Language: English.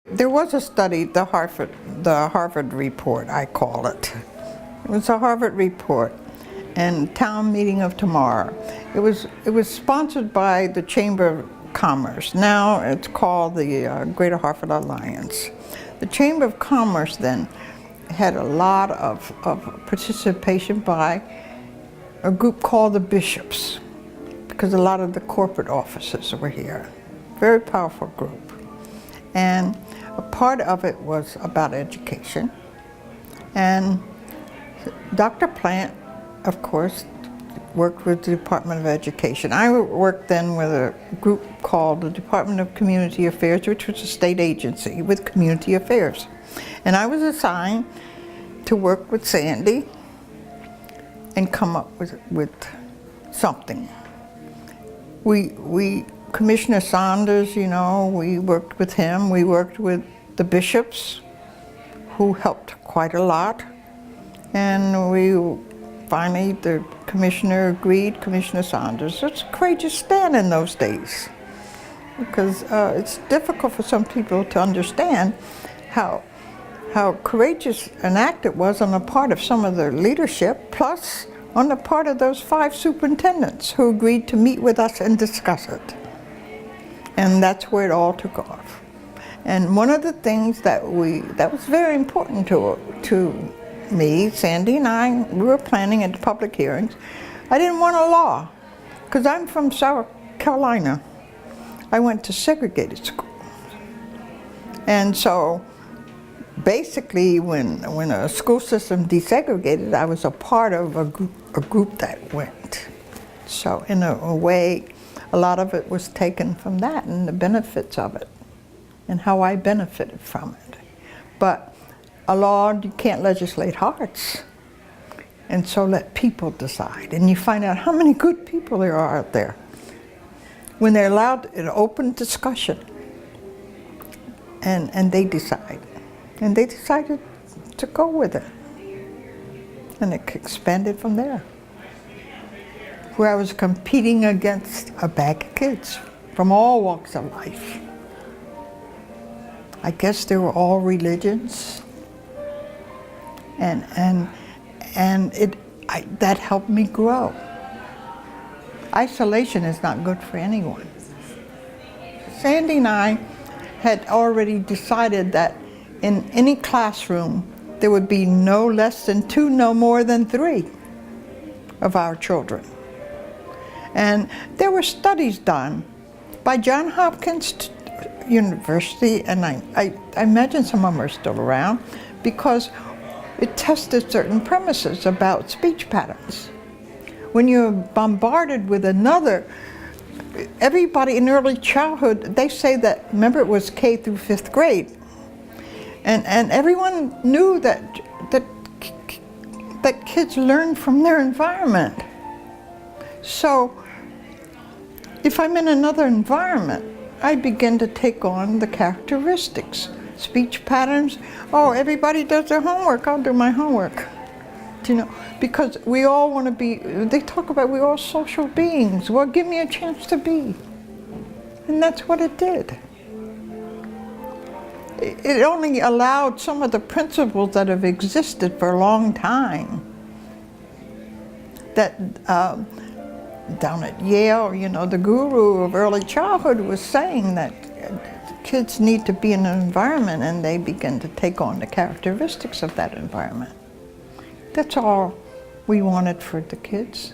There was a study, the Harvard report, I call it. It was a Harvard report, and Town Meeting of Tomorrow. It was sponsored by the Chamber of Commerce. Now it's called the Greater Hartford Alliance. The Chamber of Commerce then had a lot of participation by a group called the Bishops, because a lot of the corporate offices were here. Very powerful group. And a part of it was about education. And Dr. Plant, of course, worked with the Department of Education. I worked then with a group called the Department of Community Affairs, which was a state agency with community affairs. And I was assigned to work with Sandy and come up with something. Commissioner Saunders, you know, we worked with him. We worked with the bishops, who helped quite a lot. And finally, the commissioner agreed, Commissioner Saunders. It's a courageous stand in those days, because it's difficult for some people to understand how courageous an act it was on the part of some of the leadership, plus on the part of those 5 superintendents who agreed to meet with us and discuss it. And that's where it all took off. And one of the things that was very important to me, Sandy and I, we were planning at the public hearings. I didn't want a law, because I'm from South Carolina. I went to segregated schools. And so basically when a school system desegregated, I was a part of a group that went. So in a way, a lot of it was taken from that and the benefits of it and how I benefited from it. But a law, you can't legislate hearts. And so let people decide. And you find out how many good people there are out there when they're allowed an open discussion. And they decide. And they decided to go with it. And it expanded from there. Where I was competing against a bag of kids from all walks of life. I guess they were all religions. And that helped me grow. Isolation is not good for anyone. Sandy and I had already decided that in any classroom there would be no less than 2, no more than 3 of our children. And there were studies done by Johns Hopkins University, and I imagine some of them are still around, because it tested certain premises about speech patterns. When you're bombarded with everybody in early childhood, they say that, remember it was K through 5th grade, and everyone knew that kids learn from their environment. So if I'm in another environment, I begin to take on the characteristics. Speech patterns, oh, everybody does their homework, I'll do my homework. You know, because we all want to be, they talk about we're all social beings. Well, give me a chance to be. And that's what it did. It only allowed some of the principles that have existed for a long time. That down at Yale, you know, the guru of early childhood was saying that kids need to be in an environment, and they begin to take on the characteristics of that environment. That's all we wanted for the kids.